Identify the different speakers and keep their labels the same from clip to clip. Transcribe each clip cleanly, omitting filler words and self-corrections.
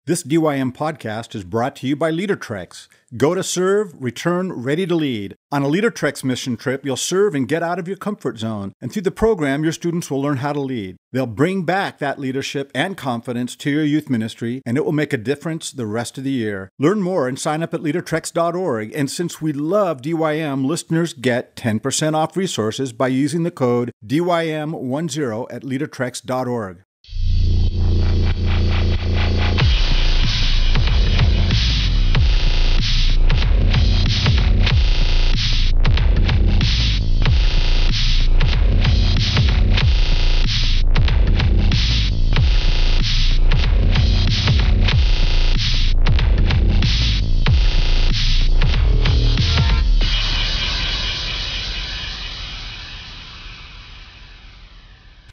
Speaker 1: This DYM podcast is brought to you by LeaderTrex. Go to serve, return ready to lead. On a LeaderTrex mission trip, you'll serve and get out of your comfort zone. And through the program, your students will learn how to lead. They'll bring back that leadership and confidence to your youth ministry, and it will make a difference the rest of the year. Learn more and sign up at leadertrex.org. And since we love DYM, listeners get 10% off resources by using the code DYM10 at leadertrex.org.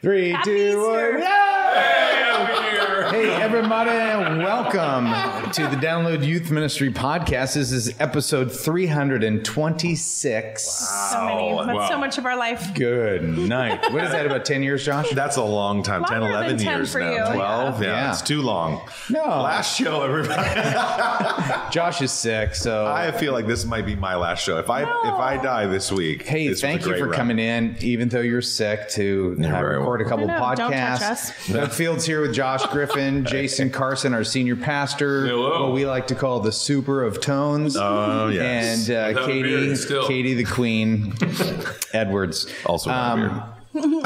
Speaker 2: Three,
Speaker 3: Happy
Speaker 2: two, one.
Speaker 3: Easter.
Speaker 2: Hey, everybody, welcome to the Download Youth Ministry Podcast. This is episode 326.
Speaker 3: So many. That's so much of our life.
Speaker 2: Good night. What is that, about 10 years, Josh?
Speaker 4: That's a long time. 10,
Speaker 3: Longer
Speaker 4: 11
Speaker 3: than 10
Speaker 4: years
Speaker 3: for
Speaker 4: now.
Speaker 3: you.
Speaker 4: 12?
Speaker 2: Yeah.
Speaker 4: It's too long.
Speaker 2: No.
Speaker 4: Last show, everybody.
Speaker 2: Josh is sick, so...
Speaker 4: I feel like this might be my last show. If I die this week.
Speaker 2: Hey,
Speaker 4: this was
Speaker 2: thank
Speaker 4: a
Speaker 2: you
Speaker 4: great
Speaker 2: for
Speaker 4: run.
Speaker 2: coming in, even though you're sick, to record a couple
Speaker 3: I know, don't touch
Speaker 2: podcasts.
Speaker 3: us.
Speaker 2: Doug Field's here with Josh Griffin, Jason Carson, our senior pastor,
Speaker 5: Hello.
Speaker 2: what we like to call the super of tones.
Speaker 4: Oh, yes.
Speaker 2: And
Speaker 5: Without a beard still.
Speaker 2: Katie the Queen Edwards.
Speaker 4: Also without a beard.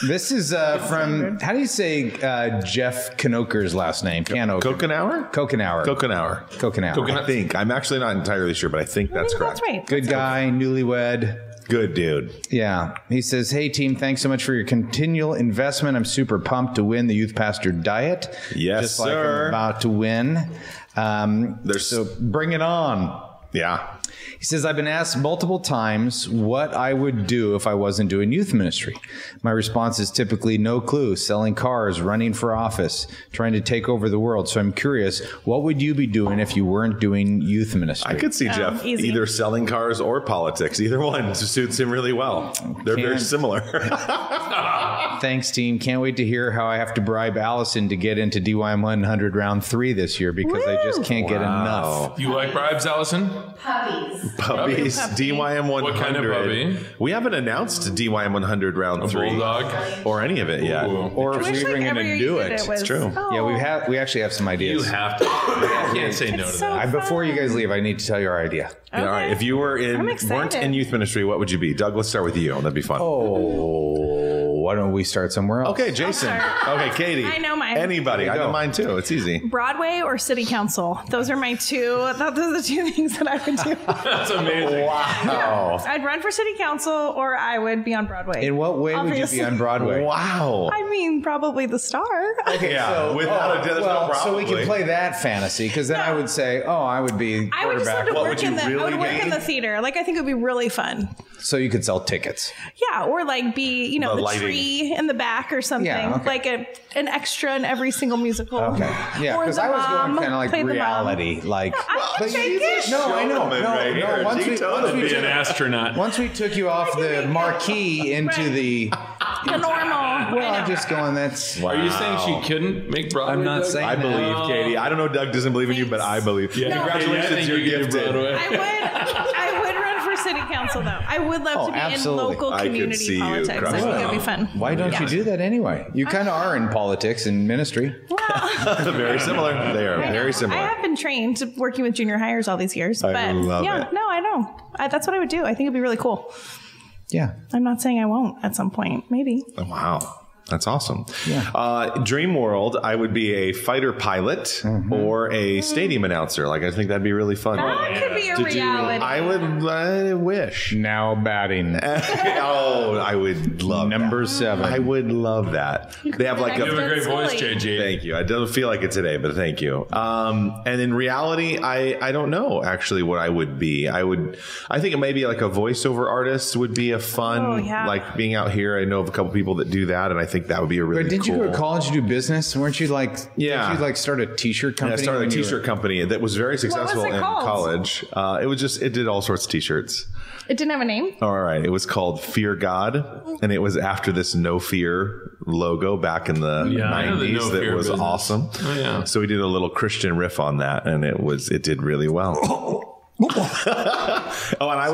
Speaker 2: This is from, how do you say Jeff Kanickers' last name? Coconauer?
Speaker 4: Coconauer. I think. I'm actually not entirely sure, but I think that's correct.
Speaker 3: That's right.
Speaker 2: Good guy, newlywed.
Speaker 4: Good dude.
Speaker 2: Yeah. He says, hey, team, thanks so much for your continual investment. I'm super pumped to win the Youth Pastor Diet.
Speaker 4: Yes,
Speaker 2: just like
Speaker 4: sir.
Speaker 2: I'm about to win. So bring it on.
Speaker 4: Yeah.
Speaker 2: He says, I've been asked multiple times what I would do if I wasn't doing youth ministry. My response is typically no clue, selling cars, running for office, trying to take over the world. So I'm curious, what would you be doing if you weren't doing youth ministry?
Speaker 4: I could see Jeff
Speaker 3: easy.
Speaker 4: either selling cars or politics. Either one suits him really well. They're very similar.
Speaker 2: Thanks, team. Can't wait to hear how I have to bribe Allison to get into DYM 100 round 3 this year because I just can't get enough.
Speaker 5: You like bribes, Allison?
Speaker 4: Puppies.
Speaker 3: Puppy.
Speaker 4: DYM 100.
Speaker 5: What kind of puppy?
Speaker 4: We haven't announced DYM 100 round 3.
Speaker 5: Bulldog?
Speaker 4: Or any of it yet.
Speaker 5: Ooh.
Speaker 2: Or if
Speaker 3: I wish,
Speaker 2: we were
Speaker 3: like,
Speaker 2: going
Speaker 3: every
Speaker 2: to
Speaker 3: year
Speaker 2: do
Speaker 3: you
Speaker 2: it.
Speaker 3: did was-
Speaker 4: It's true.
Speaker 3: Oh.
Speaker 2: Yeah, we actually have some ideas.
Speaker 5: You have to. You can't say no to
Speaker 3: so
Speaker 5: that.
Speaker 2: Before you guys leave, I need to tell you our idea.
Speaker 4: Yeah, all right.
Speaker 3: Okay.
Speaker 4: If you were
Speaker 3: I'm excited.
Speaker 4: weren't in youth ministry, what would you be? Doug, let's start with you. That'd be fun.
Speaker 2: Why don't we start somewhere else?
Speaker 4: Okay, Jason.
Speaker 3: start.
Speaker 4: Okay, Katie.
Speaker 3: I know mine.
Speaker 4: Anybody. I know mine too. It's easy.
Speaker 3: Broadway or city council? Those are my two. Those are the two things that I would do.
Speaker 5: That's amazing.
Speaker 4: Wow.
Speaker 3: I'd run for city council or I would be on Broadway.
Speaker 2: In what way would you
Speaker 3: Obviously.
Speaker 2: be on Broadway?
Speaker 4: Wow.
Speaker 3: I mean, probably the star.
Speaker 2: Okay,
Speaker 4: Yeah, without a doubt, there's no
Speaker 2: so we can
Speaker 4: probably.
Speaker 2: play that fantasy because then I would say, I would be
Speaker 3: I would just love
Speaker 2: quarterback.
Speaker 3: to
Speaker 4: What
Speaker 3: work
Speaker 4: would you
Speaker 3: in the. I
Speaker 4: really
Speaker 3: would work
Speaker 4: be?
Speaker 3: in the theater. Like I think it would be really fun.
Speaker 2: So you could sell tickets.
Speaker 3: Yeah, or like be
Speaker 4: The
Speaker 3: the
Speaker 4: lighting.
Speaker 3: tree in the back or something.
Speaker 2: Yeah, okay.
Speaker 3: Like an extra in every single musical.
Speaker 2: Okay. Yeah,
Speaker 3: Or
Speaker 2: because
Speaker 3: the
Speaker 2: I was going
Speaker 3: mom,
Speaker 2: kind of like
Speaker 3: play the mom.
Speaker 2: reality. Like,
Speaker 3: I can
Speaker 2: but
Speaker 3: take
Speaker 2: you-
Speaker 3: it.
Speaker 2: No, I know.
Speaker 4: Showman right here.
Speaker 2: Once
Speaker 4: She
Speaker 2: we
Speaker 4: totally
Speaker 5: Be an astronaut.
Speaker 2: once we took you off the marquee into
Speaker 3: Right.
Speaker 2: the,
Speaker 3: The normal.
Speaker 2: well,
Speaker 3: I
Speaker 2: I'm
Speaker 3: know.
Speaker 2: just going. That's.
Speaker 5: Are you saying she couldn't make Broadway?
Speaker 2: I'm not
Speaker 5: Doug?
Speaker 2: saying
Speaker 4: I believe,
Speaker 5: Oh.
Speaker 4: Katie. I don't know. Doug doesn't believe in you, but I believe.
Speaker 5: Yeah,
Speaker 4: Congratulations,
Speaker 5: I think
Speaker 4: you're
Speaker 5: you could do
Speaker 4: gifted.
Speaker 5: Broadway.
Speaker 3: I would run for city council though. I would love to be
Speaker 2: absolutely.
Speaker 3: in local
Speaker 4: I could
Speaker 3: community
Speaker 4: see you
Speaker 3: politics. I
Speaker 4: crossing
Speaker 3: think it'd
Speaker 4: out.
Speaker 3: be fun.
Speaker 2: Why don't you do that anyway? You kind of are in politics and ministry.
Speaker 4: Very similar. They are very similar.
Speaker 3: I have been trained working with junior hires all these years,
Speaker 4: I
Speaker 3: but
Speaker 4: love
Speaker 3: yeah,
Speaker 4: it.
Speaker 3: no, I know. That's what I would do. I think it'd be really cool.
Speaker 2: Yeah.
Speaker 3: I'm not saying I won't at some point. Maybe.
Speaker 4: Wow. That's awesome.
Speaker 2: Yeah.
Speaker 4: Dream world, I would be a fighter pilot or a stadium announcer. Like, I think that'd be really fun.
Speaker 3: That could be a
Speaker 4: To do-
Speaker 3: reality.
Speaker 4: I wish.
Speaker 2: Now batting.
Speaker 4: I would love
Speaker 2: Number
Speaker 4: that.
Speaker 2: 7.
Speaker 4: I would love that. They have like
Speaker 5: You have a
Speaker 4: a...
Speaker 5: great voice,
Speaker 3: Silly.
Speaker 5: JJ.
Speaker 4: Thank you. I don't feel like it today, but thank you. And in reality, I don't know actually what I would be. I think maybe like a voiceover artist would be a fun,
Speaker 3: Oh, yeah.
Speaker 4: like being out here. I know of a couple people that do that, and I think think that would be a really
Speaker 2: But didn't
Speaker 4: cool.
Speaker 2: you go to college to do business? Weren't you like?
Speaker 4: Yeah.
Speaker 2: Did you like start a T-shirt
Speaker 4: Yeah, I
Speaker 2: company?
Speaker 4: started a
Speaker 2: when you
Speaker 4: T-shirt company that was very successful
Speaker 3: it
Speaker 4: in
Speaker 3: called?
Speaker 4: college. It did all sorts of T-shirts.
Speaker 3: It didn't have a name.
Speaker 4: All right. It was called Fear God, and it was after this No Fear logo back in the
Speaker 5: I know the
Speaker 4: 90s.
Speaker 5: No
Speaker 4: That
Speaker 5: Fear
Speaker 4: was
Speaker 5: business.
Speaker 4: awesome.
Speaker 5: Oh, yeah.
Speaker 4: So we did a little Christian riff on that, and it did really well. And I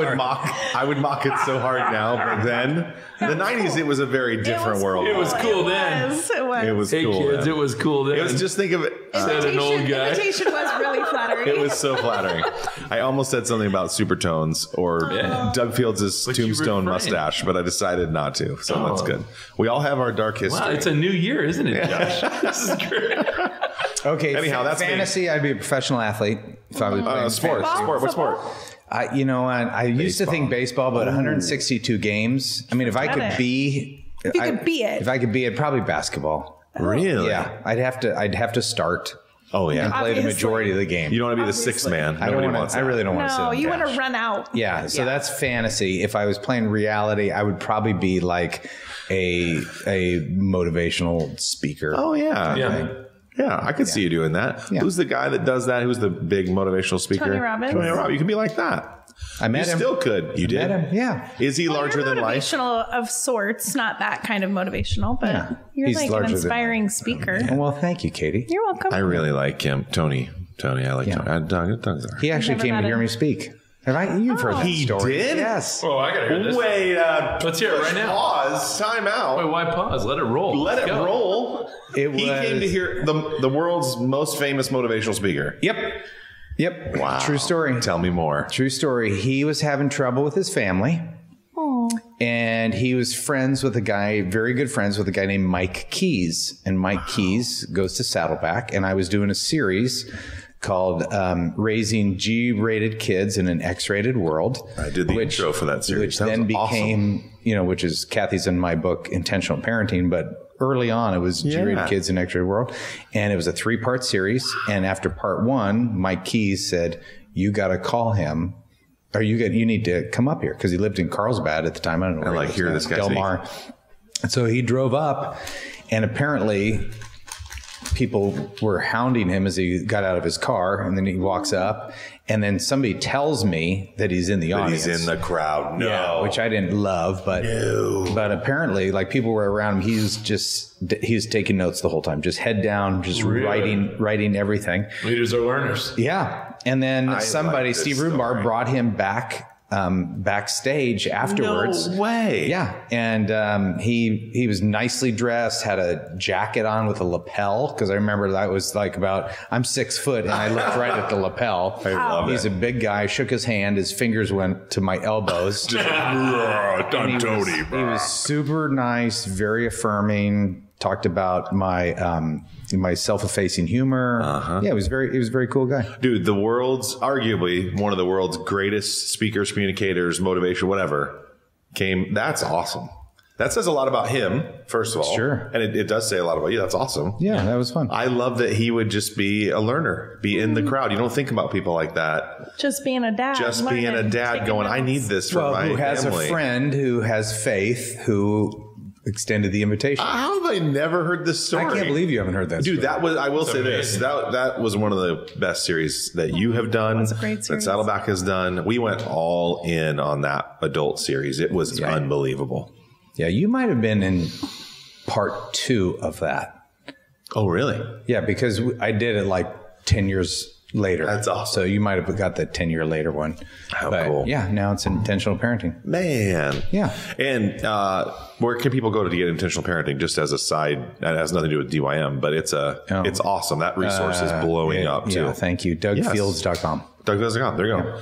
Speaker 4: would mock it so hard now, but then the 90s, it was a very different world.
Speaker 5: It was cool then.
Speaker 3: It was.
Speaker 4: It was
Speaker 5: Hey
Speaker 4: cool.
Speaker 5: kids,
Speaker 4: then.
Speaker 5: it was cool then.
Speaker 4: It was just think of it.
Speaker 5: Said an old guy.
Speaker 3: Invitation was really flattering.
Speaker 4: It was so flattering. I almost said something about Supertones or Doug Fields'
Speaker 5: But you
Speaker 4: tombstone
Speaker 5: refrained.
Speaker 4: mustache, but I decided not to. So that's good. We all have our dark history.
Speaker 5: Wow, it's a new year, isn't it, Josh? This is great.
Speaker 2: Okay.
Speaker 4: Anyhow, that's me.
Speaker 2: fantasy. I'd be a professional athlete if I was playing
Speaker 4: Sport.
Speaker 2: fantasy.
Speaker 4: Sport. What sport?
Speaker 2: I used to think baseball, but 162 games. I mean, if I could be,
Speaker 3: If you could be it.
Speaker 2: If I could be it, probably basketball.
Speaker 4: Really?
Speaker 2: Yeah, I'd have to start
Speaker 4: Oh,
Speaker 2: and
Speaker 4: yeah.
Speaker 2: play the
Speaker 3: Obviously.
Speaker 2: majority of the game.
Speaker 4: You don't want to be the sixth man.
Speaker 2: I don't
Speaker 4: Nobody
Speaker 2: want
Speaker 4: wants
Speaker 2: to. I
Speaker 4: that.
Speaker 2: really don't want to sit
Speaker 3: No,
Speaker 2: on
Speaker 3: you
Speaker 2: the
Speaker 3: want
Speaker 2: couch.
Speaker 3: to run out.
Speaker 2: Yeah, so that's fantasy. If I was playing reality, I would probably be like a motivational speaker.
Speaker 4: Oh, yeah.
Speaker 5: Yeah.
Speaker 4: Yeah, I could see you doing that.
Speaker 2: Yeah.
Speaker 4: Who's the guy that does that? Who's the big motivational speaker?
Speaker 3: Tony Robbins.
Speaker 4: Tony Robbins. You can be like that.
Speaker 2: I met
Speaker 4: You
Speaker 2: him.
Speaker 4: still could. You did?
Speaker 2: Met him. Yeah.
Speaker 4: Is he
Speaker 3: Well,
Speaker 4: larger
Speaker 3: you're
Speaker 4: than life?
Speaker 3: motivational of sorts, not that kind of motivational, but
Speaker 2: Yeah.
Speaker 3: you're
Speaker 2: He's
Speaker 3: like
Speaker 2: larger
Speaker 3: an
Speaker 2: than
Speaker 3: inspiring speaker.
Speaker 2: Well, thank you, Katie.
Speaker 3: You're welcome.
Speaker 4: I really like him. Tony, I like Tony. Doug's
Speaker 2: He actually
Speaker 3: Never
Speaker 2: came to
Speaker 3: met
Speaker 2: hear
Speaker 3: him.
Speaker 2: me speak. You've heard that
Speaker 4: He
Speaker 2: story.
Speaker 4: did?
Speaker 2: Yes.
Speaker 5: Oh, I gotta hear this.
Speaker 4: Wait,
Speaker 5: Let's hear it right now.
Speaker 4: Pause. Time out.
Speaker 5: Wait, why pause? Let it roll.
Speaker 4: Let
Speaker 5: Let's
Speaker 4: it
Speaker 5: go.
Speaker 4: roll.
Speaker 2: It
Speaker 4: He came to
Speaker 2: was-
Speaker 4: hear the world's most famous motivational speaker.
Speaker 2: Yep.
Speaker 4: Wow.
Speaker 2: True story.
Speaker 4: Tell me more.
Speaker 2: True story. He was having trouble with his family. And he was very good friends with a guy named Mike Keys. And Mike Keys goes to Saddleback. And I was doing a series called Raising G-Rated Kids in an X-Rated World.
Speaker 4: I did the intro for that series.
Speaker 2: Which
Speaker 4: That
Speaker 2: then
Speaker 4: was awesome.
Speaker 2: became, which is Kathy's in my book, Intentional Parenting. But early on, it was G-Rated Kids in an X-Rated World. And it was a 3-part series. And after part 1, Mike Keys said, you got to call him. Or you need to come up here, because he lived in Carlsbad at the time. I don't know.
Speaker 4: I like hearing this guy
Speaker 2: Del
Speaker 4: speak.
Speaker 2: Mar. And so he drove up, and apparently people were hounding him as he got out of his car, and then he walks up, and then somebody tells me that he's in the audience.
Speaker 4: He's in the crowd. No.
Speaker 2: Yeah, which I didn't love, but apparently, like, people were around him. He was taking notes the whole time, just head down, just writing everything.
Speaker 5: Leaders are learners.
Speaker 2: Yeah, and then somebody,
Speaker 4: like this
Speaker 2: Steve Rubenbar,
Speaker 4: story.
Speaker 2: brought him backstage afterwards.
Speaker 4: No way.
Speaker 2: Yeah, and he was nicely dressed, had a jacket on with a lapel, because I remember that was like I'm 6 foot, and I looked right at the lapel.
Speaker 4: I love
Speaker 2: He's
Speaker 4: it.
Speaker 2: a big guy. Shook his hand. His fingers went to my elbows.
Speaker 4: Done, Tony.
Speaker 2: He was super nice, very affirming. Talked about my self-effacing humor. Yeah, he was a very cool guy.
Speaker 4: Dude, arguably one of the world's greatest speakers, communicators, motivation, whatever, that's awesome. That says a lot about him, first of all.
Speaker 2: Sure.
Speaker 4: And it does say a lot about you. That's awesome.
Speaker 2: Yeah, that was fun.
Speaker 4: I love that he would just be a learner, be in the crowd. You don't think about people like that.
Speaker 3: Just being a dad.
Speaker 4: Just being a dad
Speaker 3: taking
Speaker 4: going, I
Speaker 3: notes.
Speaker 4: need this for my
Speaker 2: who has
Speaker 4: family.
Speaker 2: a friend who has faith, who extended the invitation.
Speaker 4: How have I never heard this story?
Speaker 2: I can't believe you haven't heard that.
Speaker 4: Dude,
Speaker 2: story.
Speaker 4: I will say this. That was one of the best series that you have done.
Speaker 3: was a great
Speaker 4: That
Speaker 3: series.
Speaker 4: Saddleback has done. We went all in on that adult series. It was unbelievable.
Speaker 2: Yeah, you might have been in part 2 of that.
Speaker 4: Oh, really?
Speaker 2: Yeah, because I did it like 10 years later.
Speaker 4: That's awesome.
Speaker 2: So you might have got the 10-year later one.
Speaker 4: How
Speaker 2: But
Speaker 4: cool.
Speaker 2: Yeah, now it's intentional parenting.
Speaker 4: Man.
Speaker 2: Yeah.
Speaker 4: And where can people go to get intentional parenting? Just as a side, that has nothing to do with DYM, but it's awesome. That resource is blowing up too.
Speaker 2: Yeah, thank you. DougFields.com.
Speaker 4: Douglas.com. There you go.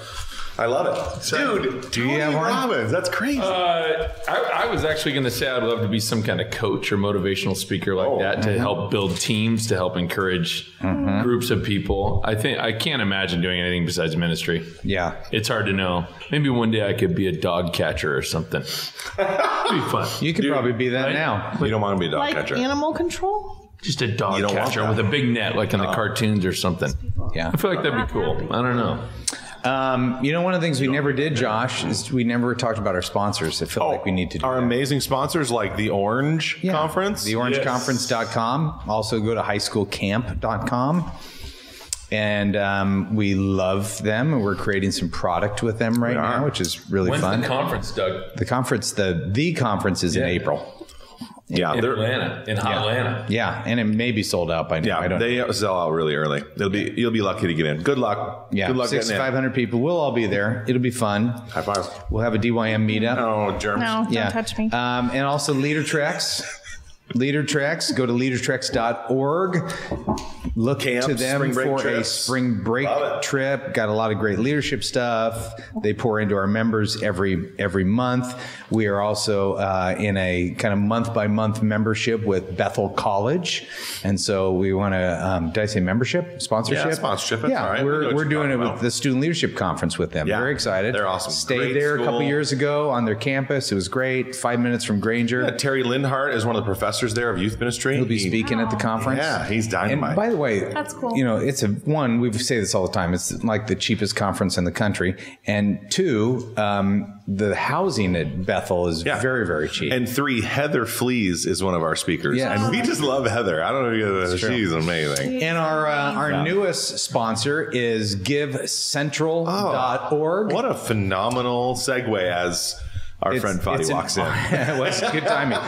Speaker 4: I love it. Dude,
Speaker 2: do you have one?
Speaker 4: Robbins, that's crazy.
Speaker 5: I was actually going to say I'd love to be some kind of coach or motivational speaker like that to help build teams, to help encourage groups of people. I can't imagine doing anything besides ministry.
Speaker 2: Yeah.
Speaker 5: It's hard to know. Maybe one day I could be a dog catcher or something. It'd be fun.
Speaker 2: You could probably be that
Speaker 5: right?
Speaker 2: now.
Speaker 4: You don't want to be a dog
Speaker 3: Like
Speaker 4: catcher.
Speaker 3: animal control?
Speaker 5: Just a dog
Speaker 4: You don't want
Speaker 5: catcher
Speaker 4: that.
Speaker 5: with a big net like in the cartoons or something.
Speaker 2: Yeah.
Speaker 5: I feel like that'd be cool. I don't know.
Speaker 2: One of the things we never did, Josh, is we never talked about our sponsors. I feel like we need to do
Speaker 4: our
Speaker 2: that.
Speaker 4: amazing sponsors like the Orange Conference.
Speaker 2: TheOrangeConference.com. Also go to highschoolcamp.com. And we love them. We're creating some product with them right now, which is really fun.
Speaker 5: When's the conference, Doug?
Speaker 2: The conference is in April.
Speaker 5: In Atlanta, in Atlanta.
Speaker 2: Yeah, and it may be sold out by now.
Speaker 4: Yeah,
Speaker 2: I don't
Speaker 4: they sell out really early. You'll be lucky to get in. Good luck.
Speaker 2: Yeah,
Speaker 4: Good luck
Speaker 2: 6,500 people. We'll all be there. It'll be fun.
Speaker 4: High five.
Speaker 2: We'll have a DYM meetup.
Speaker 4: Oh, germs.
Speaker 3: No, don't touch me.
Speaker 2: And also LeaderTrex. LeaderTrex. Go to leadertrex.org. Look
Speaker 4: Camps,
Speaker 2: to them
Speaker 4: spring break
Speaker 2: for
Speaker 4: trips.
Speaker 2: a spring break trip. Got a lot of great leadership stuff. They pour into our members every month. We are also in a kind of month-by-month membership with Bethel College. And so we want to, did I say membership? Sponsorship?
Speaker 4: Yeah, sponsorship. That's all right.
Speaker 2: We're doing it with the Student Leadership Conference with them.
Speaker 4: Yeah,
Speaker 2: Very excited.
Speaker 4: they're awesome.
Speaker 2: Stayed
Speaker 4: Great
Speaker 2: there a couple
Speaker 4: school.
Speaker 2: years ago on their campus. It was great. 5 minutes from Granger.
Speaker 4: Yeah, Terry Lindhart is one of the professors there of youth ministry.
Speaker 2: He'll be speaking at the conference.
Speaker 4: Yeah, he's dynamite.
Speaker 2: And by the way,
Speaker 3: That's cool.
Speaker 2: It's we say this all the time. It's like the cheapest conference in the country. And 2, the housing at Bethel is very, very cheap.
Speaker 4: And 3, Heather Flees is one of our speakers.
Speaker 2: Yes.
Speaker 4: And we just love Heather. I don't know. She's amazing.
Speaker 2: And our newest sponsor is GiveCentral.org.
Speaker 4: What a phenomenal segue as our friend Fadi walks in.
Speaker 2: Well, it's good timing.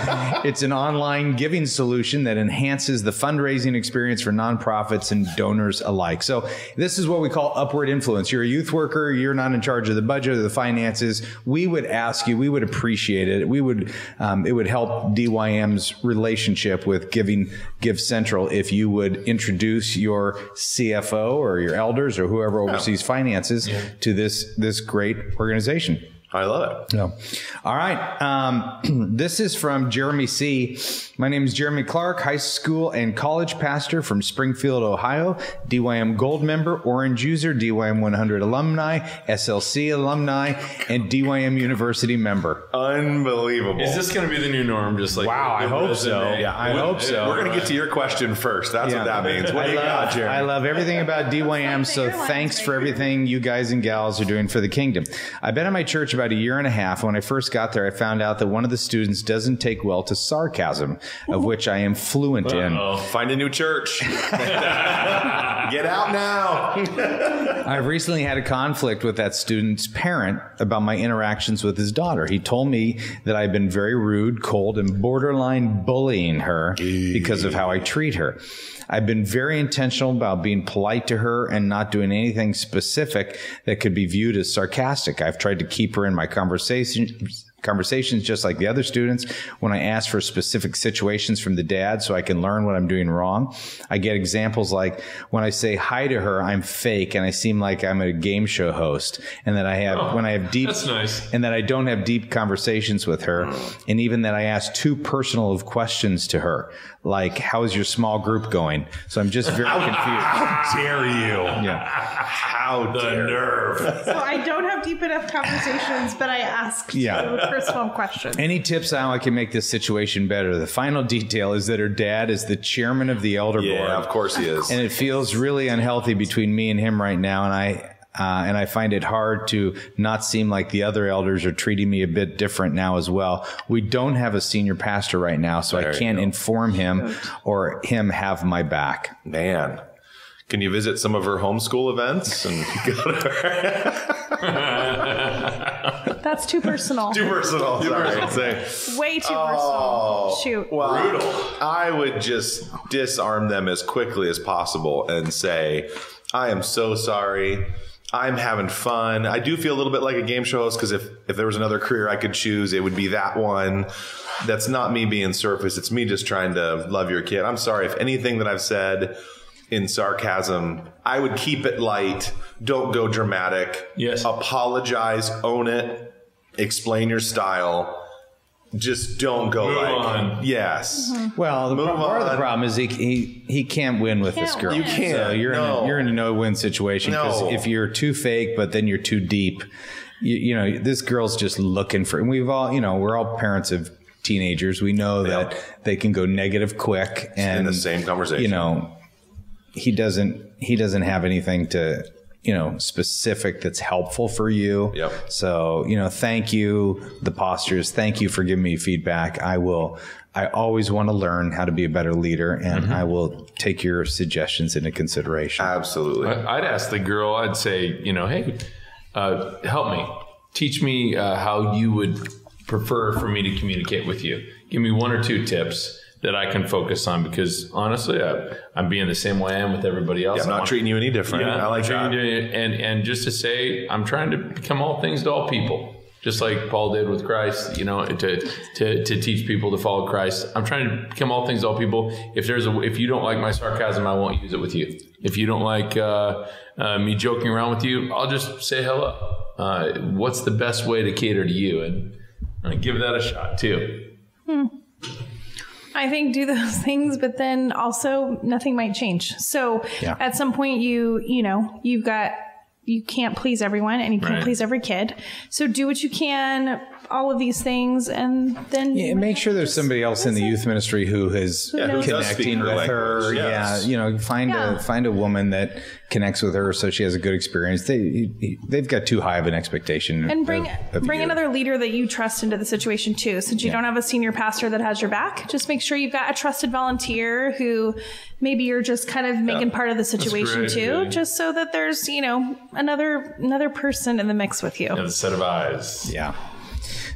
Speaker 2: It's an online giving solution that enhances the fundraising experience for nonprofits and donors alike. So this is what we call upward influence. You're a youth worker. You're not in charge of the budget or the finances. We would ask you, we would appreciate it. We would, it would help DYM's relationship with Give Central if you would introduce your CFO or your elders or whoever oversees finances to this great organization.
Speaker 4: I love it.
Speaker 2: No. All right. This is from Jeremy C. My name is Jeremy Clark, high school and college pastor from Springfield, Ohio, DYM Gold member, Orange user, DYM 100 alumni, SLC alumni, and DYM University member.
Speaker 4: Unbelievable.
Speaker 5: Is this going to be the new norm? Just like
Speaker 2: Wow, I hope so.
Speaker 4: Yeah,
Speaker 2: I hope so.
Speaker 4: We're going to get to your question first. That's what that means. What do you got, Jeremy?
Speaker 2: I love everything about DYM, so thanks for everything you guys and gals are doing for the kingdom. I've been at my church about a year and a half. When I first got there, I found out that one of the students doesn't take well to sarcasm, of which I am fluent in.
Speaker 4: Find a new church. Get out now.
Speaker 2: I've recently had a conflict with that student's parent about my interactions with his daughter. He told me that I've been very rude, cold, and borderline bullying her because of how I treat her. I've been very intentional about being polite to her and not doing anything specific that could be viewed as sarcastic. I've tried to keep her in my conversations just like the other students. When I ask for specific situations from the dad so I can learn what I'm doing wrong, I get examples like when I say hi to her, I'm fake and I seem like I'm a game show host, and that I have
Speaker 5: that's nice.
Speaker 2: and that I don't have deep conversations with her, and even that I ask too personal of questions to her, like how's your small group going? So I'm just very confused.
Speaker 4: How dare you?
Speaker 2: Yeah.
Speaker 4: How dare
Speaker 5: nerve.
Speaker 3: So I don't have deep enough conversations, but I ask personal questions.
Speaker 2: Any tips on how I can make this situation better? The final detail is that her dad is the chairman of the elder board.
Speaker 4: Yeah, of course he is.
Speaker 2: And it feels really unhealthy between me and him right now. And I find it hard to not seem like the other elders are treating me a bit different now as well. We don't have a senior pastor right now, so I can't inform him or him have my back.
Speaker 4: Man. Can you visit some of her homeschool events and go to her?
Speaker 3: That's too personal.
Speaker 4: Too personal. Sorry.
Speaker 3: Way too personal. Shoot.
Speaker 4: Well, brutal. I would just disarm them as quickly as possible and say, I am so sorry. I'm having fun. I do feel a little bit like a game show host because if there was another career I could choose, it would be that one. That's not me being surface. It's me just trying to love your kid. I'm sorry if anything that I've said in sarcasm, I would keep it light. Don't go dramatic.
Speaker 5: Yes.
Speaker 4: Apologize, own it, explain your style. Just don't go
Speaker 5: Move on.
Speaker 4: Yes.
Speaker 3: Mm-hmm.
Speaker 2: Well, part of the problem is he can't win with this girl.
Speaker 3: You
Speaker 4: can't.
Speaker 2: So you're in a no-win situation because if you're too fake, but then you're too deep, you know, this girl's just looking for. And we've all, we're all parents of teenagers. We know that they can go negative quick, and
Speaker 4: in the same conversation.
Speaker 2: he doesn't have anything to. specific that's helpful for you.
Speaker 4: Yep.
Speaker 2: So, thank you, the postures. Thank you for giving me feedback. I always want to learn how to be a better leader, and I will take your suggestions into consideration.
Speaker 4: Absolutely.
Speaker 5: I'd ask the girl, I'd say, hey, help me. Teach me how you would prefer for me to communicate with you. Give me 1 or 2 tips that I can focus on, because honestly, I'm being the same way I am with everybody else.
Speaker 4: Yeah, I'm not treating you any different.
Speaker 5: Yeah,
Speaker 4: I like that.
Speaker 5: And just to say, I'm trying to become all things to all people, just like Paul did with Christ. To teach people to follow Christ. I'm trying to become all things to all people. If you don't like my sarcasm, I won't use it with you. If you don't like me joking around with you, I'll just say hello. What's the best way to cater to you? And give that a shot too.
Speaker 3: I think do those things, but then also nothing might change. So at some point you can't please everyone, and you can't please every kid. So do what you can, all of these things, and then
Speaker 2: make sure there's somebody else in the youth ministry who is connecting with her.
Speaker 4: Yes.
Speaker 2: Find a woman that connects with her so she has a good experience. They've got too high of an expectation.
Speaker 3: And bring another leader that you trust into the situation too. Since you don't have a senior pastor that has your back, just make sure you've got a trusted volunteer who maybe you're just kind of making part of the situation too, just so that there's, another person in the mix with you.
Speaker 5: Another set of eyes.
Speaker 2: Yeah.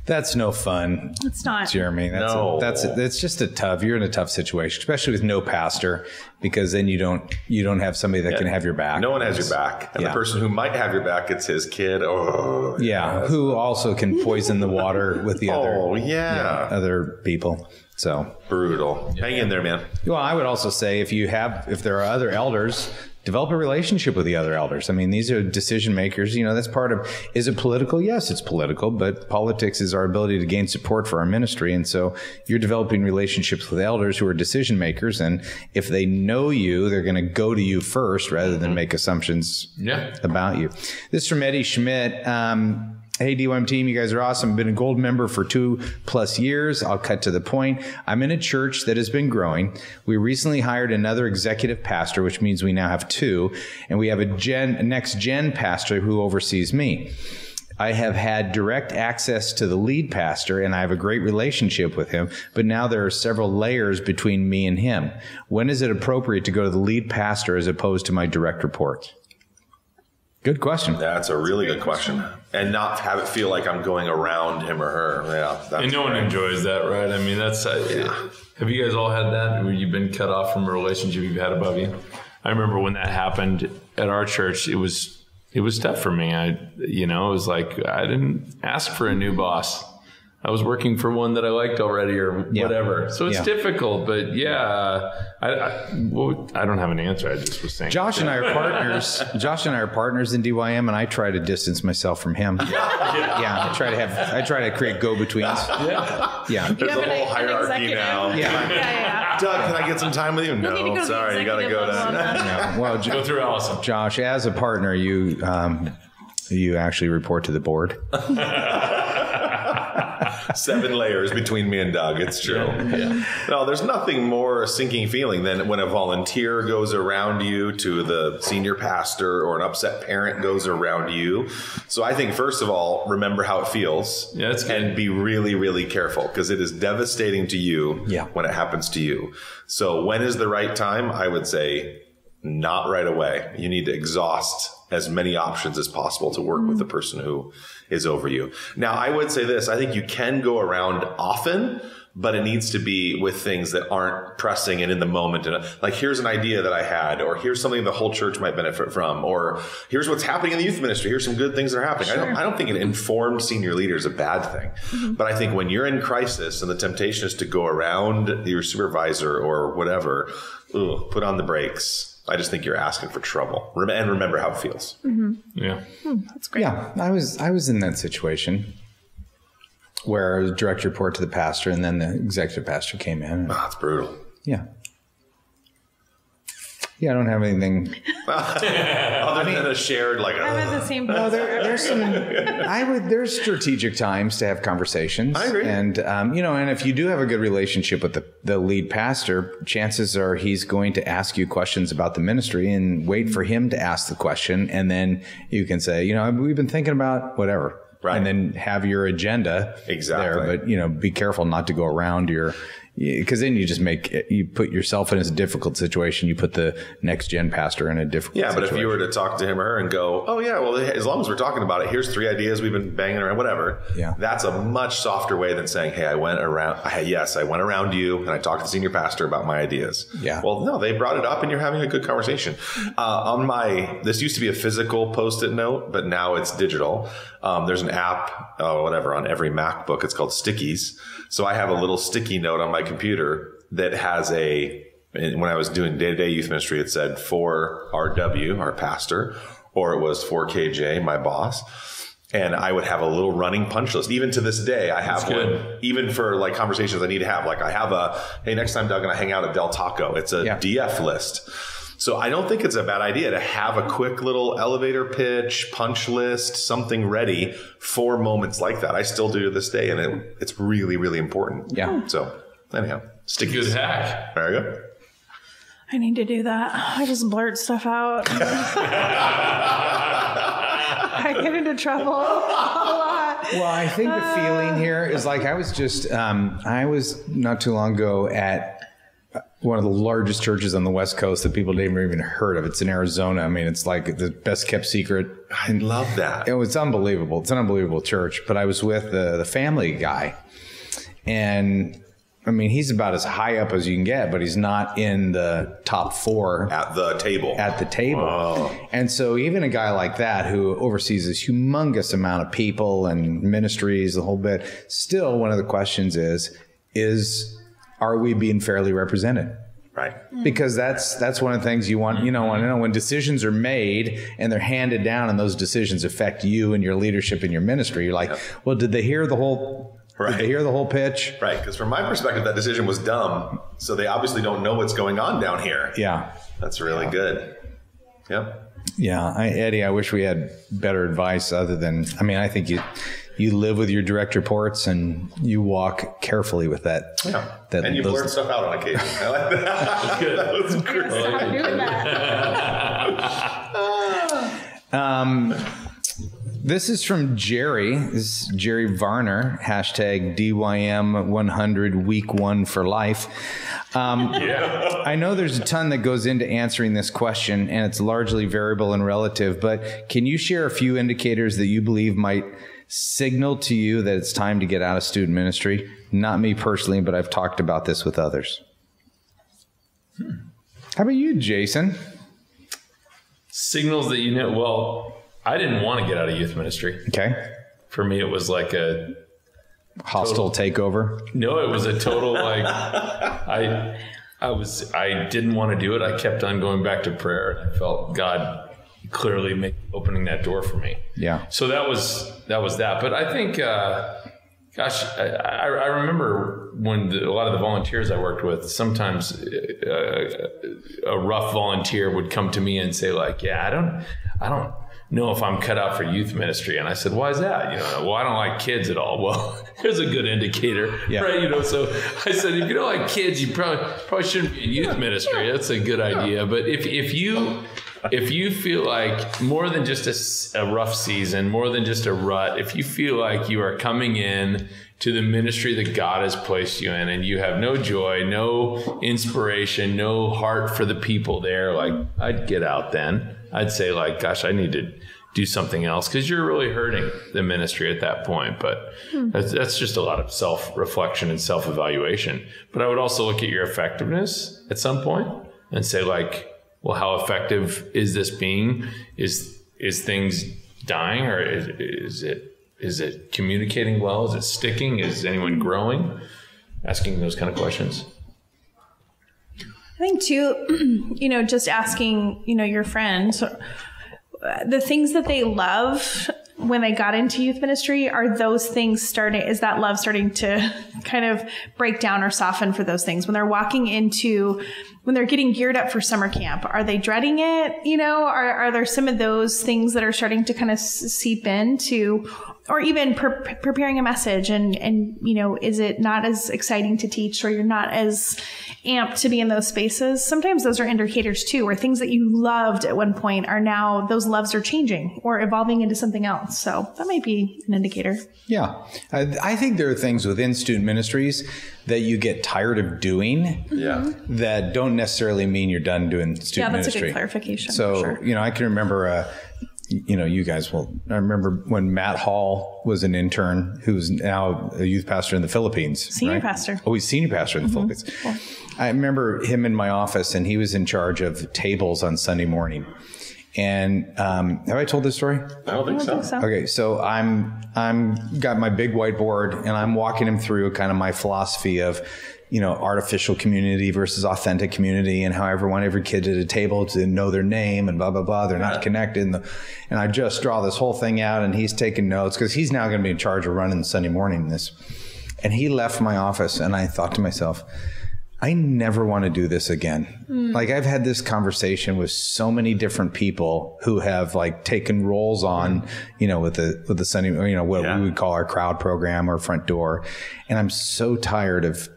Speaker 2: That's no fun.
Speaker 3: It's not,
Speaker 2: Jeremy. That's just you're in a tough situation, especially with no pastor, because then you don't have somebody that can have your back.
Speaker 4: No one has your back. And the person who might have your back, it's his kid. Oh,
Speaker 2: who also can poison the water with the other people. So
Speaker 4: brutal. Hang in there, man.
Speaker 2: Well, I would also say if there are other elders, develop a relationship with the other elders. I mean, these are decision makers. That's part of, is it political? Yes, it's political, but politics is our ability to gain support for our ministry. And so you're developing relationships with elders who are decision makers. And if they know you, they're going to go to you first rather than make assumptions about you. This is from Eddie Schmidt. Hey, DYM team, you guys are awesome. I've been a gold member for 2+ years. I'll cut to the point. I'm in a church that has been growing. We recently hired another executive pastor, which means we now have 2, and we have a next gen pastor who oversees me. I have had direct access to the lead pastor, and I have a great relationship with him, but now there are several layers between me and him. When is it appropriate to go to the lead pastor as opposed to my direct reports? Good question.
Speaker 4: That's a really good question. And not have it feel like I'm going around him or her. Yeah.
Speaker 5: And no one enjoys that, right? I mean, that's, have you guys all had that where you've been cut off from a relationship you've had above you? I remember when that happened at our church, it was tough for me. It was like, I didn't ask for a new boss. I was working for one that I liked already or whatever. So it's difficult, but I don't have an answer. I just was saying.
Speaker 2: Josh and I are partners. Josh and I are partners in DYM, and I try to distance myself from him. I try to create go-betweens.
Speaker 4: There's a whole hierarchy now. Doug, can I get some time with you? No, sorry, you got to go down.
Speaker 2: Well,
Speaker 5: go through Allison.
Speaker 2: Josh, as a partner, you actually report to the board.
Speaker 4: 7 layers between me and Doug. It's true. No, there's nothing more a sinking feeling than when a volunteer goes around you to the senior pastor or an upset parent goes around you. So I think, first of all, remember how it feels and be really, really careful, because it is devastating to you when it happens to you. So when is the right time? I would say not right away. You need to exhaust as many options as possible to work with the person who is over you. Now, I would say this. I think you can go around often, but it needs to be with things that aren't pressing and in the moment. And like, here's an idea that I had, or here's something the whole church might benefit from, or here's what's happening in the youth ministry. Here's some good things that are happening. I don't think an informed senior leader is a bad thing. But I think when you're in crisis and the temptation is to go around your supervisor or whatever, put on the brakes. I just think you're asking for trouble. And remember how it feels.
Speaker 5: Yeah.
Speaker 3: That's great.
Speaker 2: Yeah, I was in that situation where I was direct report to the pastor, and then the executive pastor came in.
Speaker 4: That's brutal.
Speaker 2: Yeah. Yeah, I don't have anything.
Speaker 4: Other than a shared, like,
Speaker 3: I'm at the same place.
Speaker 2: No, there's strategic times to have conversations.
Speaker 4: I agree.
Speaker 2: And, and if you do have a good relationship with the lead pastor, chances are he's going to ask you questions about the ministry and wait for him to ask the question. And then you can say, we've been thinking about whatever.
Speaker 4: Right.
Speaker 2: And then have your agenda
Speaker 4: Exactly.
Speaker 2: there. But, be careful not to go around because then you put yourself in a difficult situation. You put the next gen pastor in a difficult situation.
Speaker 4: but if you were to talk to him or her and go, oh yeah, well, as long as we're talking about it, here's 3 ideas we've been banging around, whatever.
Speaker 2: Yeah.
Speaker 4: That's a much softer way than saying, hey, I went around you and I talked to the senior pastor about my ideas.
Speaker 2: Yeah.
Speaker 4: Well, no, they brought it up and you're having a good conversation. This used to be a physical Post-it note, but now it's digital. There's an app, on every MacBook. It's called Stickies. So I have a little sticky note on my computer that has when I was doing day-to-day youth ministry, it said for RW, our pastor, or it was for KJ, my boss. And I would have a little running punch list. Even to this day, I have one, even for like conversations I need to have. Like I have hey, next time Doug and I hang out at Del Taco, it's a DF list. So I don't think it's a bad idea to have a quick little elevator pitch, punch list, something ready for moments like that. I still do to this day, and it's really, really important.
Speaker 2: Yeah.
Speaker 4: So anyhow, stick
Speaker 5: Good hack.
Speaker 4: There you go.
Speaker 3: I need to do that. I just blurt stuff out. I get into trouble a lot.
Speaker 2: Well, I think the feeling here is like I was not too long ago at one of the largest churches on the West Coast that people didn't even heard of. It's in Arizona. I mean, it's like the best kept secret.
Speaker 4: I love that.
Speaker 2: It's unbelievable. It's an unbelievable church. But I was with the family guy, and I mean, he's about as high up as you can get, but he's not in the top 4
Speaker 4: at the table.
Speaker 2: Oh. And so even a guy like that who oversees this humongous amount of people and ministries, the whole bit, still one of the questions is are we being fairly represented?
Speaker 4: Right.
Speaker 2: Because that's one of the things you want, when decisions are made and they're handed down and those decisions affect you and your leadership in your ministry, you're like, well, did they hear the whole Did they hear the whole pitch?
Speaker 4: Right. Because from my perspective, that decision was dumb. So they obviously don't know what's going on down here.
Speaker 2: Yeah.
Speaker 4: That's really good. Yep.
Speaker 2: Yeah. Eddie, I wish we had better advice other than, I think you live with your direct reports and you walk carefully with that.
Speaker 4: Yeah. And you blurt stuff out on occasion. I like that. That's good. That was great.
Speaker 3: Stop doing
Speaker 2: that. This is from Jerry. This is Jerry Varner, hashtag DYM100 week 1 for life. I know there's a ton that goes into answering this question, and it's largely variable and relative, but can you share a few indicators that you believe might signal to you that it's time to get out of student ministry? Not me personally, but I've talked about this with others. How about you, Jason?
Speaker 5: Signals that well, I didn't want to get out of youth ministry.
Speaker 2: Okay.
Speaker 5: For me, it was like a
Speaker 2: hostile takeover.
Speaker 5: No, it was a total I didn't want to do it. I kept on going back to prayer. I felt God clearly opening that door for me.
Speaker 2: Yeah.
Speaker 5: So that was that. But I think, I remember when a lot of the volunteers I worked with, sometimes a rough volunteer would come to me and say like, yeah, I don't know if I'm cut out for youth ministry. And I said, why is that? Well, I don't like kids at all. Well, here's a good indicator, right? So I said, if you don't like kids, you probably shouldn't be in youth ministry. That's a good idea. But if you feel like more than just a rough season, more than just a rut, if you feel like you are coming in to the ministry that God has placed you in and you have no joy, no inspiration, no heart for the people there, like I'd get out then. I'd say like, gosh, I need to do something else because you're really hurting the ministry at that point. But that's just a lot of self-reflection and self-evaluation. But I would also look at your effectiveness at some point and say like, well, how effective is this being? Is things dying, or is it communicating well? Is it sticking? Is anyone growing? Asking those kind of questions.
Speaker 3: I think too, just asking, your friends the things that they love when they got into youth ministry, are those things is that love starting to kind of break down or soften for those things? When they're when they're getting geared up for summer camp, are they dreading it? Are there some of those things that are starting to kind of seep into, or even preparing a message and, is it not as exciting to teach, or you're not as amped to be in those spaces? Sometimes those are indicators too, where things that you loved at one point are now, those loves are changing or evolving into something else. So that might be an indicator.
Speaker 2: Yeah. I think there are things within student ministries that you get tired of doing that don't necessarily mean you're done doing student ministry.
Speaker 3: Yeah, that's a good clarification.
Speaker 2: So,
Speaker 3: sure.
Speaker 2: I can remember, you guys will. I remember when Matt Hall was an intern, who's now a youth pastor in the Philippines.
Speaker 3: Senior pastor.
Speaker 2: Oh, he's senior pastor in the Philippines. Cool. I remember him in my office, and he was in charge of tables on Sunday morning. And have I told this story?
Speaker 4: I don't think so.
Speaker 2: Okay, so I'm got my big whiteboard, and I'm walking him through kind of my philosophy of, artificial community versus authentic community, and how every kid at a table to know their name and blah, blah, blah. They're not connected. And I just draw this whole thing out, and he's taking notes because he's now going to be in charge of running Sunday morning this. And he left my office, and I thought to myself, I never want to do this again. Like, I've had this conversation with so many different people who have taken roles on, with the Sunday, what we would call our crowd program or front door. And I'm so tired of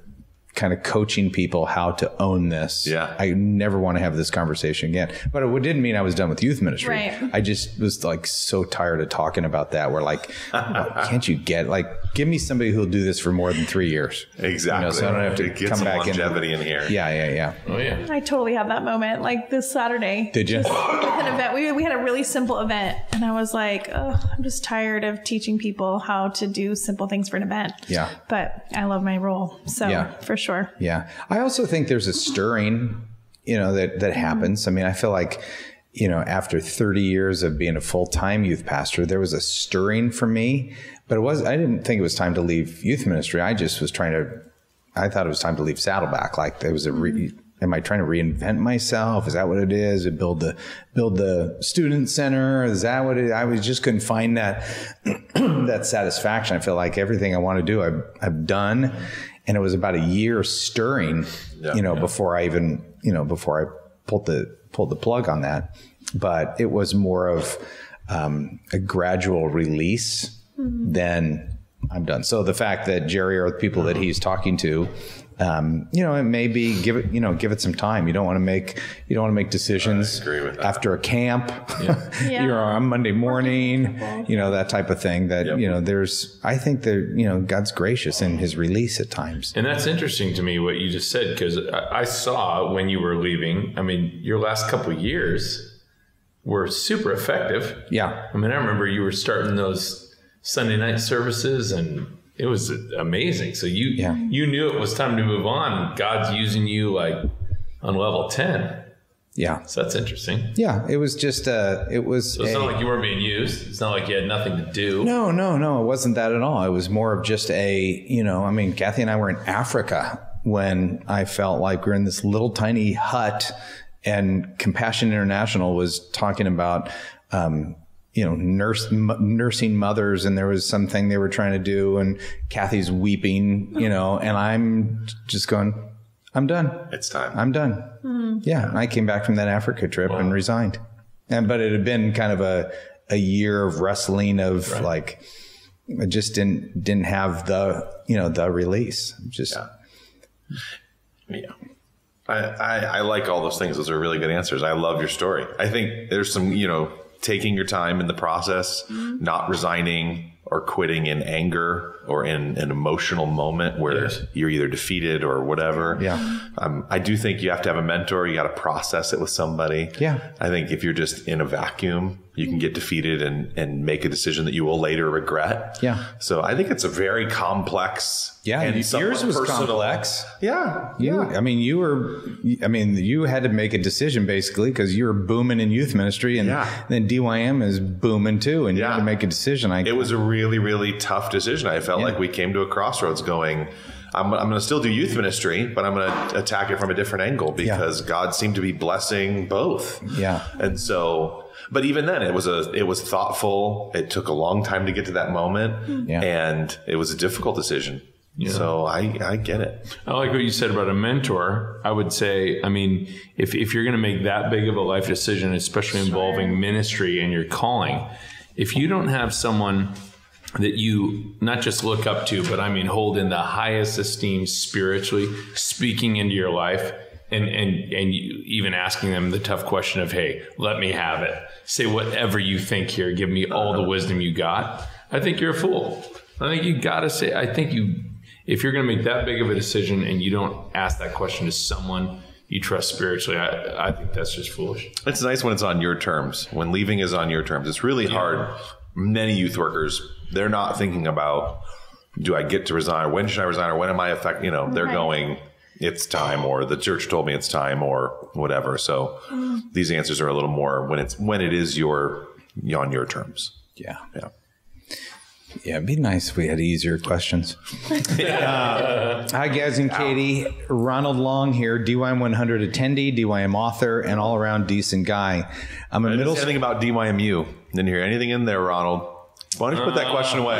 Speaker 2: kind of coaching people how to own this. Yeah. I never want to have this conversation again. But it didn't mean I was done with youth ministry.
Speaker 3: Right.
Speaker 2: I just was so tired of talking about that. Where can't you give me somebody who'll do this for more than 3 years.
Speaker 4: Exactly.
Speaker 2: So I don't have to
Speaker 4: get
Speaker 2: come
Speaker 4: some
Speaker 2: back
Speaker 4: longevity in here.
Speaker 2: Yeah.
Speaker 5: Oh yeah.
Speaker 3: I totally had that moment this Saturday.
Speaker 2: Did you?
Speaker 3: An event. We had a really simple event, and I was like, oh, I'm just tired of teaching people how to do simple things for an event.
Speaker 2: Yeah.
Speaker 3: But I love my role. So for sure.
Speaker 2: Yeah. I also think there's a stirring, that happens. I mean, I feel like, after 30 years of being a full-time youth pastor, there was a stirring for me, but I didn't think it was time to leave youth ministry. I just was I thought it was time to leave Saddleback. There was am I trying to reinvent myself? Is that what it is? Build the student center? Is that what it is? I just couldn't find that, that satisfaction. I feel like everything I want to do, I've done. And it was about a year stirring, before I even, before I pulled the plug on that. But it was more of a gradual release than I'm done. So the fact that Jerry or the people that he's talking to, it may be give it some time. You don't want to make decisions after a camp. You're on Monday morning, that type of thing. That I think that God's gracious in His release at times.
Speaker 5: And that's interesting to me what you just said, because I saw when you were leaving. I mean, your last couple of years were super effective.
Speaker 2: Yeah.
Speaker 5: I mean, I remember you were starting those Sunday night services, and it was amazing. So you knew it was time to move on. God's using you on level 10.
Speaker 2: Yeah.
Speaker 5: So that's interesting.
Speaker 2: Yeah. It was just,
Speaker 5: So it's not like you weren't being used. It's not like you had nothing to do.
Speaker 2: No. It wasn't that at all. It was more of just Kathy and I were in Africa when I felt like we're in this little tiny hut, and Compassion International was talking about, nursing mothers, and there was something they were trying to do, and Kathy's weeping, and I'm just going, I'm done.
Speaker 4: It's time.
Speaker 2: I'm done. Mm-hmm. Yeah. I came back from that Africa trip and resigned. But it had been kind of a year of wrestling of I just didn't have the release.
Speaker 4: I like all those things. Those are really good answers. I love your story. I think there's some, taking your time in the process, not resigning or quitting in anger or in an emotional moment where you're either defeated or whatever.
Speaker 2: Yeah.
Speaker 4: I do think you have to have a mentor. You got to process it with somebody.
Speaker 2: Yeah.
Speaker 4: I think if you're just in a vacuum, you can get defeated and make a decision that you will later regret.
Speaker 2: Yeah.
Speaker 4: So I think it's a very complex.
Speaker 2: Yeah.
Speaker 4: And
Speaker 2: yours was complex.
Speaker 4: Yeah.
Speaker 2: You had to make a decision basically because you were booming in youth ministry, and then DYM is booming too. And you had to make a decision. It
Speaker 4: was a really, really tough decision. I felt like we came to a crossroads going, I'm going to still do youth ministry, but I'm going to attack it from a different angle because God seemed to be blessing both.
Speaker 2: Yeah.
Speaker 4: And so, But even then, it was thoughtful. It took a long time to get to that moment, and it was a difficult decision. Yeah. So I get it.
Speaker 5: I like what you said about a mentor. I would say, I mean, if you're going to make that big of a life decision, especially involving ministry and your calling, if you don't have someone that you not just look up to, but I mean, hold in the highest esteem spiritually, speaking into your life, and you even asking them the tough question of, hey, let me have it. Say whatever you think here. Give me all the wisdom you got. I think you're a fool. I think you got to say, if you're going to make that big of a decision and you don't ask that question to someone you trust spiritually, I think that's just foolish.
Speaker 4: It's nice when it's on your terms, when leaving is on your terms. It's really hard. Many youth workers, they're not thinking about, do I get to resign? When should I resign? Or when am I affected? They're going, it's time, or the church told me it's time, or whatever. So these answers are a little more when it is on your terms.
Speaker 2: Yeah. Yeah, it'd be nice if we had easier questions. Hi, guys and Katie. Ronald Long here, DYM 100 attendee, DYM author, and all-around decent guy. I'm a middle.
Speaker 4: Anything about DYMU? Didn't hear anything in there, Ronald. Why don't you put that question away?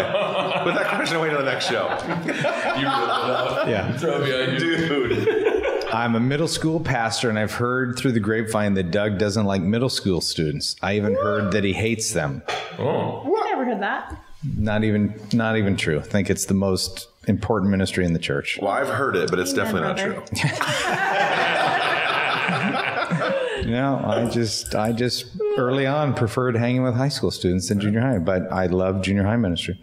Speaker 4: Put that question away to the next show.
Speaker 5: You ripped it up.
Speaker 2: Yeah.
Speaker 5: Throw me on you.
Speaker 4: Dude.
Speaker 2: I'm a middle school pastor, and I've heard through the grapevine that Doug doesn't like middle school students. I even heard that he hates them.
Speaker 5: Oh.
Speaker 3: I never heard that.
Speaker 2: Not even true. I think it's the most important ministry in the church.
Speaker 4: Well, I've heard it, but it's definitely not true.
Speaker 2: No, I just early on preferred hanging with high school students than junior high, but I love junior high ministry.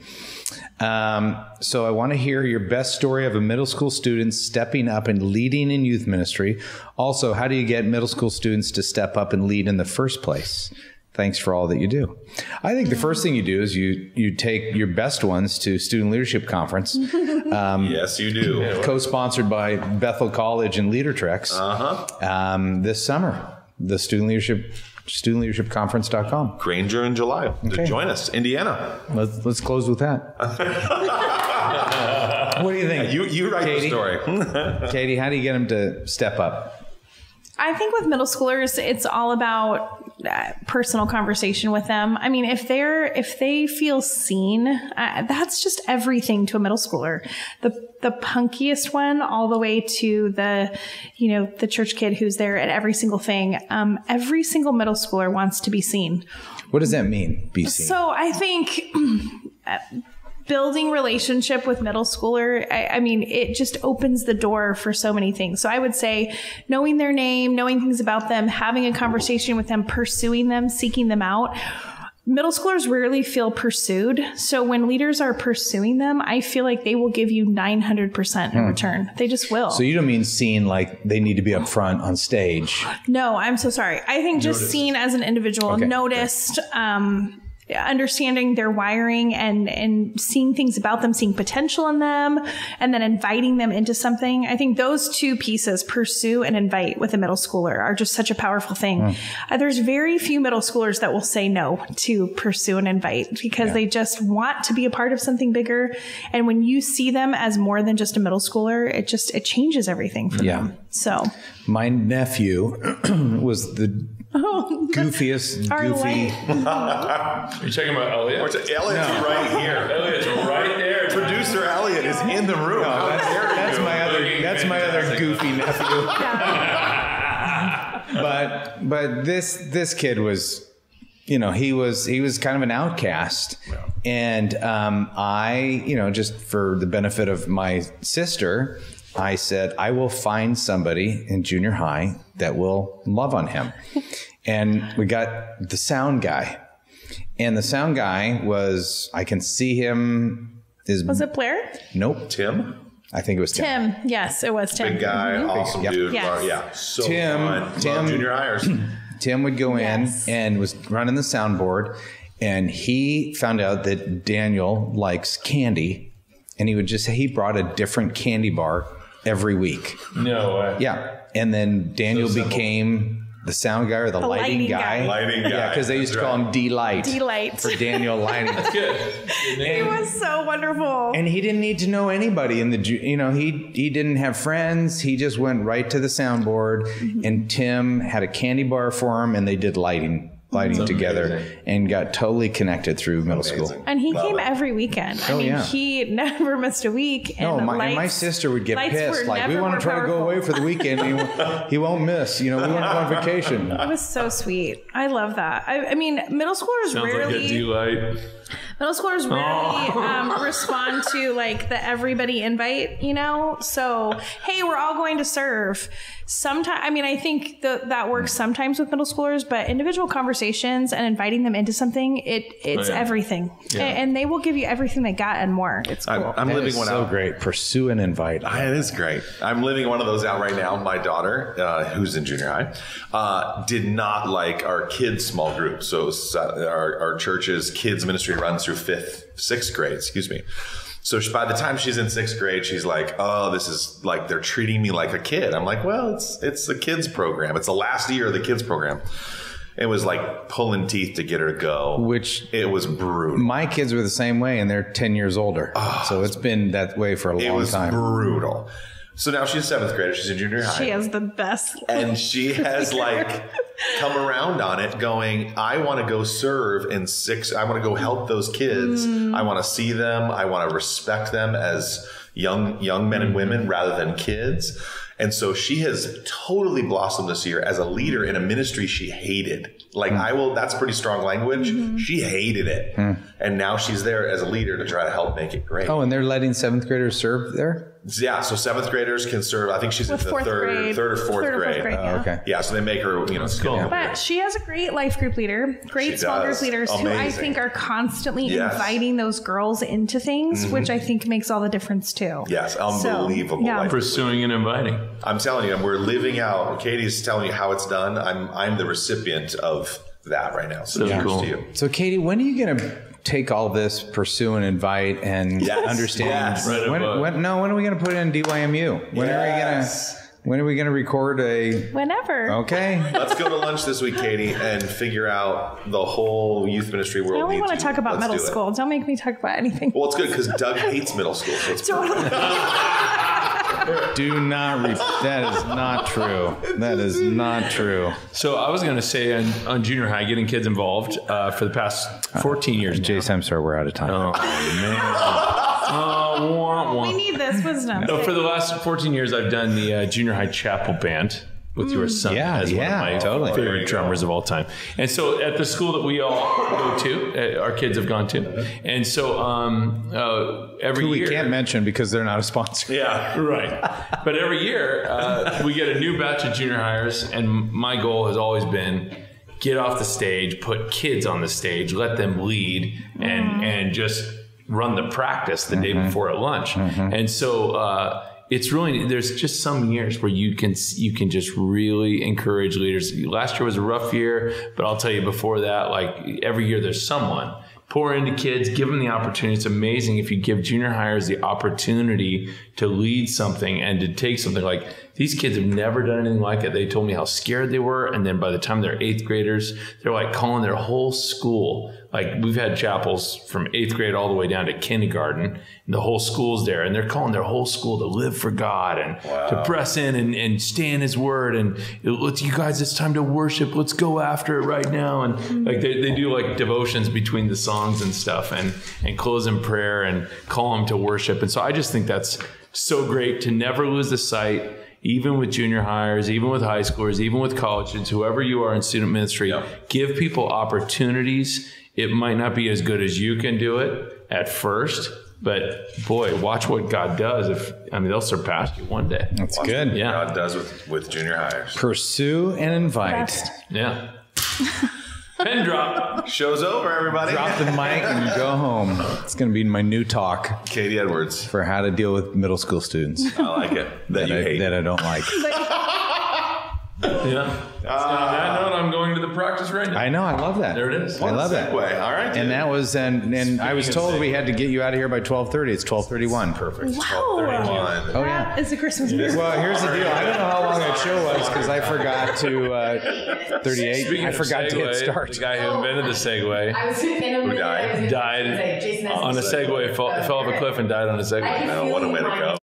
Speaker 2: So I want to hear your best story of a middle school student stepping up and leading in youth ministry. Also, how do you get middle school students to step up and lead in the first place? Thanks for all that you do. I think the first thing you do is you take your best ones to Student Leadership Conference.
Speaker 4: Yes, you do.
Speaker 2: Co-sponsored by Bethel College and Leader Treks this summer. The studentleadershipconference.com.
Speaker 4: Granger in July.
Speaker 2: Okay.
Speaker 4: Join us, Indiana.
Speaker 2: Let's close with that. What do you think?
Speaker 4: You write
Speaker 2: Katie?
Speaker 4: the story.
Speaker 2: Katie, how do you get them to step up?
Speaker 3: I think with middle schoolers, it's all about personal conversation with them. I mean, if they feel seen, that's just everything to a middle schooler. The punkiest one, all the way to the church kid who's there at every single thing. Every single middle schooler wants to be seen.
Speaker 2: What does that mean? Be seen?
Speaker 3: So I think building relationship with middle schooler, I mean, it just opens the door for so many things. So I would say knowing their name, knowing things about them, having a conversation with them, pursuing them, seeking them out. Middle schoolers rarely feel pursued. So when leaders are pursuing them, I feel like they will give you 900% in return. They just will.
Speaker 2: So you don't mean seen like they need to be up front on stage?
Speaker 3: No, I'm so sorry. I think just seen as an individual, noticed, understanding their wiring and seeing things about them, seeing potential in them, and then inviting them into something. I think those two pieces, pursue and invite with a middle schooler, are just such a powerful thing. There's very few middle schoolers that will say no to pursue and invite because they just want to be a part of something bigger. And when you see them as more than just a middle schooler, it changes everything for them. So
Speaker 2: my nephew was the goofiest goofy.
Speaker 5: Are you talking about Elliot?
Speaker 4: Elliot's right here.
Speaker 5: Elliot's right there.
Speaker 4: Producer Elliot is in the room.
Speaker 2: That's my other goofy nephew. But this kid was, he was kind of an outcast. And I, just for the benefit of my sister, I said, I will find somebody in junior high that will love on him. And we got the sound guy. And the sound guy I can see him.
Speaker 3: Was it Blair?
Speaker 2: Nope.
Speaker 4: Tim?
Speaker 2: I think it was Tim.
Speaker 3: Yes, it was Tim.
Speaker 4: Big guy, awesome dude.
Speaker 3: Yes.
Speaker 4: Yeah, so
Speaker 2: Tim,
Speaker 4: fun. Love junior hires.
Speaker 2: Tim would go in and was running the soundboard. And he found out that Daniel likes candy. And he would just say he brought a different candy bar every week.
Speaker 5: No way.
Speaker 2: Yeah. And then Daniel became the sound guy or the lighting guy.
Speaker 4: Lighting guy.
Speaker 2: Yeah, because they used to call him D-Light.
Speaker 3: D-Light.
Speaker 2: For Daniel lighting.
Speaker 5: That's good.
Speaker 3: He was so wonderful.
Speaker 2: And he didn't need to know anybody in the, he didn't have friends. He just went right to the soundboard and Tim had a candy bar for him and they did lighting lighting together and got totally connected through middle school.
Speaker 3: And he came every weekend. I mean, he never missed a week. And
Speaker 2: my sister would get pissed. Like, we want to try to go away for the weekend. And he won't miss. You know, we want to go on vacation.
Speaker 3: It was so sweet. I love that. I mean, middle schoolers Middle schoolers rarely respond to like the everybody invite, you know? So, hey, we're all going to serve. Sometimes, I mean, I think that works sometimes with middle schoolers, but individual conversations and inviting them into something, it's everything. Yeah. And they will give you everything they got and more. It's cool.
Speaker 4: I'm living one out.
Speaker 2: So great. Pursue and invite.
Speaker 4: It is great. I'm living one of those out right now. My daughter, who's in junior high, did not like our kids' small group. So our church's kids ministry runs through sixth grade, excuse me. So by the time she's in 6th grade, she's like, oh, this is like, they're treating me like a kid. I'm like, well, it's the kids program. It's the last year of the kids program. It was like pulling teeth to get her to go. Which it was brutal.
Speaker 2: My kids were the same way, and they're 10 years older. So it's been that way for a long time. It was
Speaker 4: brutal. So now she's 7th grader. She's in junior high.
Speaker 3: She has the best.
Speaker 4: And she has like come around on it going, I want to go serve in 6. I want to go help those kids. I want to see them. I want to respect them as young men and women rather than kids. And so she has totally blossomed this year as a leader in a ministry she hated. Like that's pretty strong language. She hated it. And now she's there as a leader to try to help make it great.
Speaker 2: Oh, and they're letting 7th graders serve there?
Speaker 4: Yeah, so 7th graders can serve. I think she's in the third or fourth grade.
Speaker 3: Okay.
Speaker 4: Yeah, so they make her, skill.
Speaker 3: But she has a great life group leader, great small group leaders who I think are constantly inviting those girls into things, which I think makes all the difference too.
Speaker 4: Yes, unbelievable.
Speaker 3: So,
Speaker 5: pursuing and inviting.
Speaker 4: I'm telling you, we're living out. Katie's telling you how it's done. I'm the recipient of that right now. So cheers to you.
Speaker 2: So Katie, when are you going to take all this, pursue and invite and understand? When are we going to put it in DYMU? When are we going to record
Speaker 3: whenever?
Speaker 2: Okay.
Speaker 4: Let's go to lunch this week, Katie, and figure out the whole youth ministry world.
Speaker 3: I only want to talk about middle school. Don't make me talk about anything.
Speaker 4: Well, it's good because Doug hates middle school. So it's
Speaker 2: Do not that is not true. That is not true.
Speaker 5: So I was going to say on junior high, getting kids involved for the past 14 years.
Speaker 2: Jason, I'm sorry, we're out of time.
Speaker 5: Oh, man.
Speaker 3: We need this wisdom.
Speaker 5: No, for the last 14 years, I've done the junior high chapel band with your son as one of my favorite drummers of all time. And so at the school that we all go to, our kids have gone to. And so every year...
Speaker 2: we can't mention because they're not a sponsor.
Speaker 5: Yeah, right. But every year we get a new batch of junior hires. And my goal has always been get off the stage, put kids on the stage, let them lead and just run the practice the day before at lunch. And so... it's really, there's just some years where you can just really encourage leaders. Last year was a rough year, but I'll tell you before that, like every year there's someone. Pour into kids, give them the opportunity. It's amazing if you give junior hires the opportunity to lead something and to take something. Like these kids have never done anything like it. They told me how scared they were. And then by the time they're 8th graders, they're like calling their whole school. Like we've had chapels from 8th grade all the way down to kindergarten, and the whole school's there. And they're calling their whole school to live for God and to press in and stay in his word. And you guys, it's time to worship. Let's go after it right now. And like they do like devotions between the songs and stuff and close in prayer and call them to worship. And so I just think that's so great to never lose the sight, even with junior hires, even with high schoolers, even with college students, whoever you are in student ministry, give people opportunities. It might not be as good as you can do it at first, but boy, watch what God does. They'll surpass you one day.
Speaker 2: That's good.
Speaker 4: Yeah. God does with junior hires.
Speaker 2: Pursue and invite.
Speaker 5: Yeah. Pen drop.
Speaker 4: Show's over, everybody.
Speaker 2: Drop the mic and go home. It's going to be my new talk.
Speaker 4: Katie Edwards.
Speaker 2: For how to deal with middle school students.
Speaker 4: I like it. That
Speaker 2: I don't like.
Speaker 5: Yeah. On that note, I'm going to the practice right now.
Speaker 2: I know. I love that.
Speaker 5: There it is.
Speaker 2: I love that.
Speaker 4: All right.
Speaker 2: And that was, and I was told we had to get you out of here by 12:30. It's 12:31.
Speaker 5: Perfect.
Speaker 3: Wow.
Speaker 4: 12:31.
Speaker 2: Oh, yeah.
Speaker 3: It's a Christmas movie.
Speaker 2: Well, here's the deal. I don't know how long that show was because I forgot to 38.
Speaker 5: Speaking
Speaker 2: I forgot to hit start.
Speaker 5: The guy who invented the Segway died on a Segway, fell off a cliff and died on a Segway.
Speaker 4: No, what a way to go.